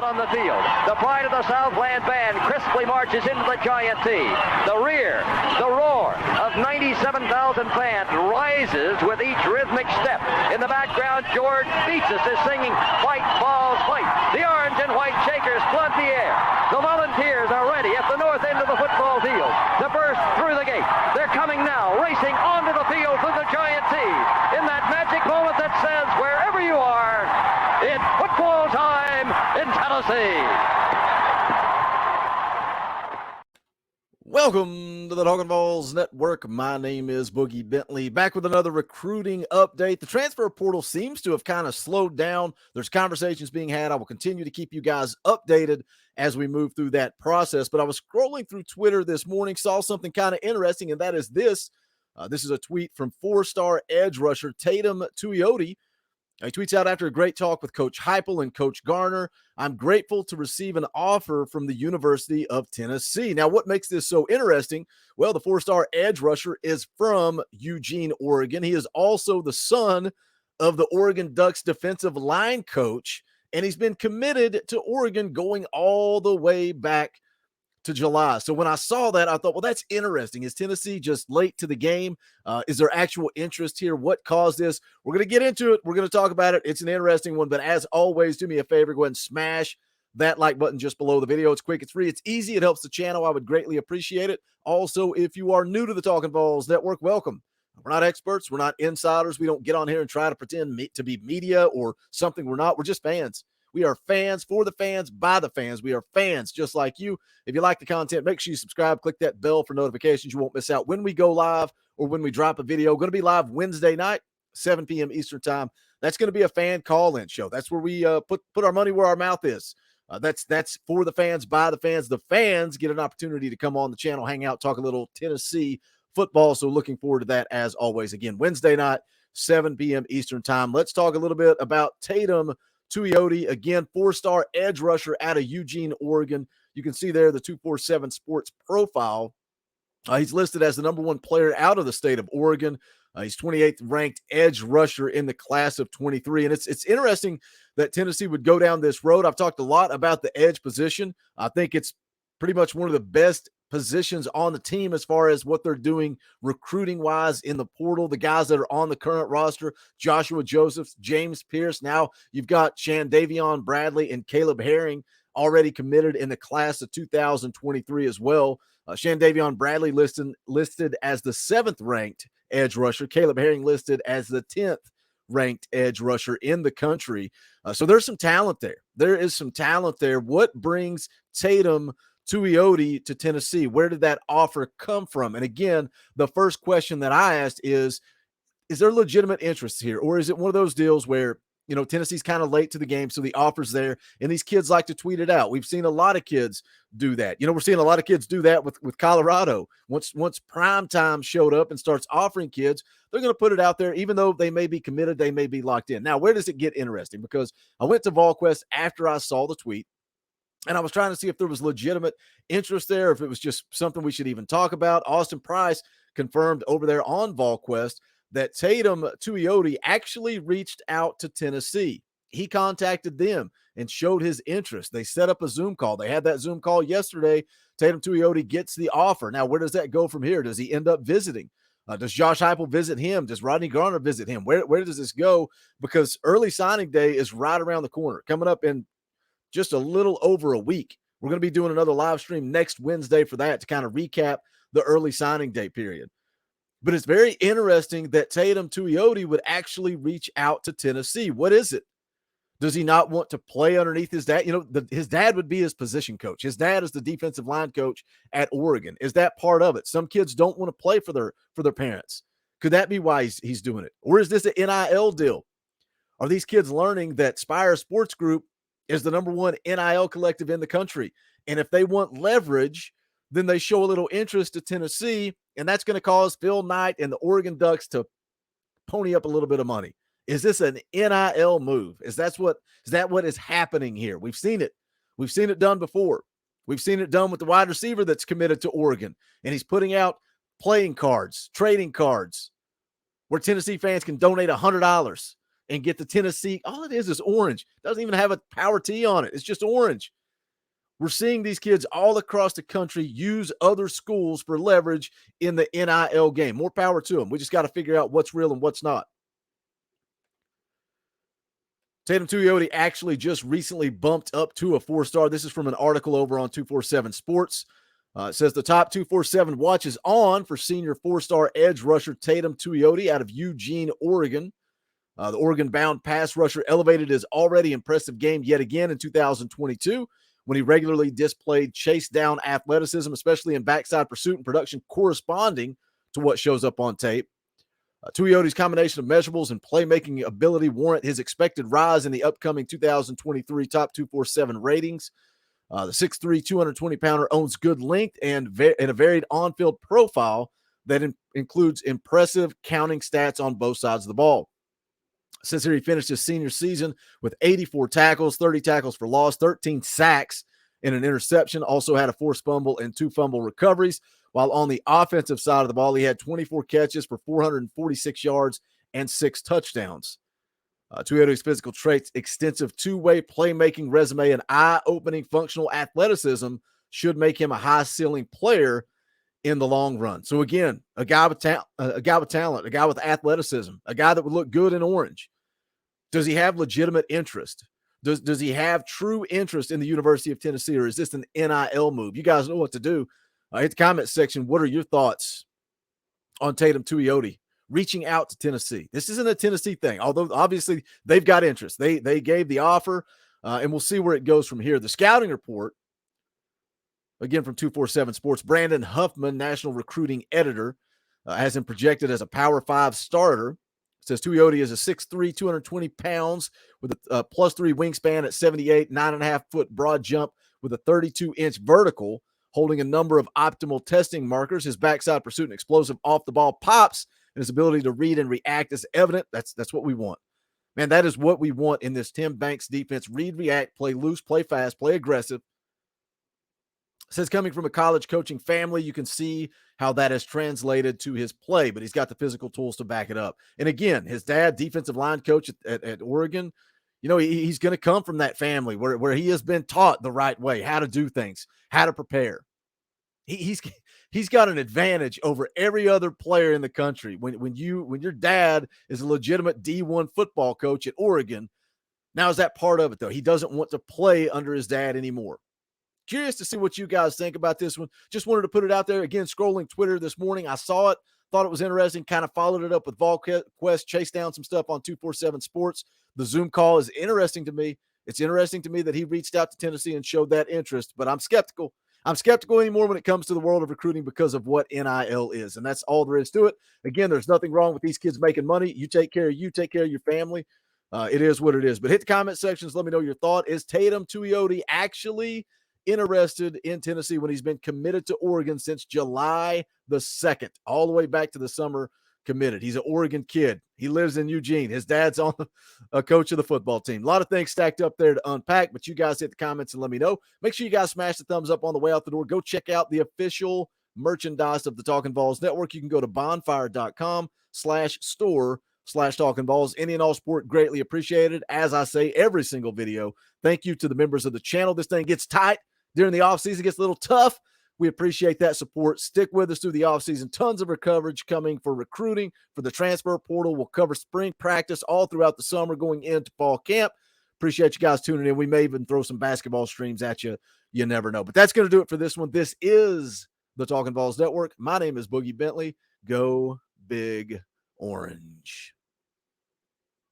out on the field. The pride of the Southland band crisply marches into the Giant T. The roar of 97,000 fans rises with each rhythmic step. In the background, George Beatsis is singing "Fight, Vols, Fight." The orange and white Shakers flood the air. The Volunteers are ready at the north end of the football field to burst through the gate. They're coming now, racing onto the field through the Giant T. In that magic moment that says, wherever you are, it's football time in Tennessee. Welcome to the Talkin Vols Network. My name is Boogie Bentley, back with another recruiting update. The transfer portal seems to have kind of slowed down. There's conversations being had. I will continue to keep you guys updated as we move through that process. But I was scrolling through Twitter this morning, saw something kind of interesting, and that is this. This is a tweet from four-star edge rusher Teitum Tuioti. He tweets out, after a great talk with Coach Heupel and Coach Garner, I'm grateful to receive an offer from the University of Tennessee. Now, what makes this so interesting? Well, the four-star edge rusher is from Eugene, Oregon. He is also the son of the Oregon Ducks defensive line coach, and he's been committed to Oregon going all the way back to July. So when I saw that, I thought, well, that's interesting. Is Tennessee just late to the game? Is there actual interest here? What caused this? We're going to get into it. We're going to talk about it. It's an interesting one, but as always, do me a favor, go ahead and smash that like button just below the video. It's quick, it's free, it's easy. It helps the channel. I would greatly appreciate it. Also, if you are new to the Talkin Vols Network, welcome. We're not experts. We're not insiders. We don't get on here and try to pretend to be media or something we're not. We're just fans. We are fans for the fans, by the fans. We are fans just like you. If you like the content, make sure you subscribe. Click that bell for notifications. You won't miss out when we go live or when we drop a video. Going to be live Wednesday night, 7 p.m. Eastern time. That's going to be a fan call-in show. That's where we put our money where our mouth is. That's for the fans, by the fans. The fans get an opportunity to come on the channel, hang out, talk a little Tennessee football. So looking forward to that as always. Again, Wednesday night, 7 p.m. Eastern time. Let's talk a little bit about Teitum Tuioti, again, four-star edge rusher out of Eugene, Oregon. You can see there the 247 Sports profile. He's listed as the #1 player out of the state of Oregon. He's 28th ranked edge rusher in the class of 23. And it's interesting that Tennessee would go down this road. I've talked a lot about the edge position. I think it's pretty much one of the best positions on the team as far as what they're doing recruiting-wise in the portal. The guys that are on the current roster, Joshua Josephs, James Pierce. Now you've got Shandavion Bradley and Caleb Herring already committed in the class of 2023 as well. Shandavion Bradley listed as the 7th-ranked edge rusher. Caleb Herring listed as the 10th-ranked edge rusher in the country. So there's some talent there. There is some talent there. What brings Teitum Tuioti to Tennessee? Where did that offer come from? And again, the first question that I asked is there legitimate interest here? Or is it one of those deals where, you know, Tennessee's kind of late to the game, so the offer's there, and these kids like to tweet it out? We've seen a lot of kids do that. You know, we're seeing a lot of kids do that with Colorado. Once prime time showed up and starts offering kids, they're going to put it out there, even though they may be committed, they may be locked in. Now, where does it get interesting? Because I went to VolQuest after I saw the tweet, and I was trying to see if there was legitimate interest there, if it was just something we should even talk about. Austin Price confirmed over there on VolQuest that Teitum Tuioti actually reached out to Tennessee. He contacted them and showed his interest. They set up a Zoom call. They had that Zoom call yesterday. Teitum Tuioti gets the offer. Now, where does that go from here? Does he end up visiting? Does Josh Heupel visit him? Does Rodney Garner visit him? Where does this go? Because early signing day is right around the corner, coming up in just a little over a week. We're going to be doing another live stream next Wednesday for that to kind of recap the early signing day period. But it's very interesting that Teitum Tuioti would actually reach out to Tennessee. What is it? Does he not want to play underneath his dad? You know, his dad would be his position coach. His dad is the defensive line coach at Oregon. Is that part of it? Some kids don't want to play for their parents. Could that be why he's doing it? Or is this an NIL deal? Are these kids learning that Spire Sports Group is the #1 NIL collective in the country? And if they want leverage, then they show a little interest to Tennessee, and that's going to cause Phil Knight and the Oregon Ducks to pony up a little bit of money. Is this an NIL move? Is that what is happening here? We've seen it. We've seen it done before. We've seen it done with the wide receiver that's committed to Oregon, and he's putting out playing cards, trading cards, where Tennessee fans can donate $100 and get the Tennessee. All it is orange. Doesn't even have a power T on it. It's just orange. We're seeing these kids all across the country use other schools for leverage in the NIL game. More power to them. We just got to figure out what's real and what's not. Teitum Tuioti actually just recently bumped up to a 4-star. This is from an article over on 247 Sports. It says the top 247 watches on for senior 4-star edge rusher Teitum Tuioti out of Eugene, Oregon. The Oregon-bound pass rusher elevated his already impressive game yet again in 2022 when he regularly displayed chase-down athleticism, especially in backside pursuit and production corresponding to what shows up on tape. Tuioti's combination of measurables and playmaking ability warrant his expected rise in the upcoming 2023 top 247 ratings. The 6'3", 220-pounder owns good length and a varied on-field profile that includes impressive counting stats on both sides of the ball. Since here he finished his senior season with 84 tackles, 30 tackles for loss, 13 sacks, and an interception. Also had a forced fumble and 2 fumble recoveries. While on the offensive side of the ball, he had 24 catches for 446 yards and 6 touchdowns. Tuioti's physical traits, extensive two-way playmaking resume, and eye-opening functional athleticism should make him a high-ceiling player in the long run. So again, a guy with talent, a guy with athleticism, a guy that would look good in orange. Does he have legitimate interest? Does he have true interest in the University of Tennessee, or is this an NIL move? You guys know what to do. Hit the comment section. What are your thoughts on Teitum Tuioti reaching out to Tennessee? This isn't a Tennessee thing, although obviously they've got interest. They gave the offer, and we'll see where it goes from here. The scouting report, again from 247 Sports, Brandon Huffman, national recruiting editor, has him projected as a Power 5 starter. It says Tuioti is a 6'3", 220 pounds with a +3 wingspan at 78, 9.5-foot broad jump with a 32-inch vertical, holding a number of optimal testing markers. His backside pursuit and explosive off-the-ball pops, and his ability to read and react is evident. That's what we want. Man, that is what we want in this Tim Banks defense. Read, react, play loose, play fast, play aggressive. It says coming from a college coaching family, you can see how that has translated to his play, but he's got the physical tools to back it up. And again, his dad, defensive line coach at Oregon, you know, he's going to come from that family where he has been taught the right way, how to do things, how to prepare. He's got an advantage over every other player in the country. When your dad is a legitimate D1 football coach at Oregon, now is that part of it though? He doesn't want to play under his dad anymore. Curious to see what you guys think about this one. Just wanted to put it out there. Again, scrolling Twitter this morning, I saw it, thought it was interesting, kind of followed it up with VolQuest, chased down some stuff on 247 Sports. The Zoom call is interesting to me. It's interesting to me that he reached out to Tennessee and showed that interest, but I'm skeptical. I'm skeptical anymore when it comes to the world of recruiting because of what NIL is, and that's all there is to it. Again, there's nothing wrong with these kids making money. You take care of your family. It is what it is. But hit the comment sections. Let me know your thought. Is Teitum Tuioti actually interested in Tennessee when he's been committed to Oregon since July the 2nd, all the way back to the summer committed? He's an Oregon kid. He lives in Eugene. His dad's on a coach of the football team. A lot of things stacked up there to unpack, but you guys hit the comments and let me know. Make sure you guys smash the thumbs up on the way out the door. Go check out the official merchandise of the Talkin' Vols Network. You can go to bonfire.com/store/Talkin' Vols. Any and all support greatly appreciated. As I say every single video, thank you to the members of the channel. This thing gets tight during the offseason, gets a little tough. We appreciate that support. Stick with us through the offseason. Tons of coverage coming for recruiting, for the transfer portal. We'll cover spring practice all throughout the summer going into fall camp. Appreciate you guys tuning in. We may even throw some basketball streams at you. You never know. But that's going to do it for this one. This is the Talkin' Vols Network. My name is Boogie Bentley. Go Big Orange.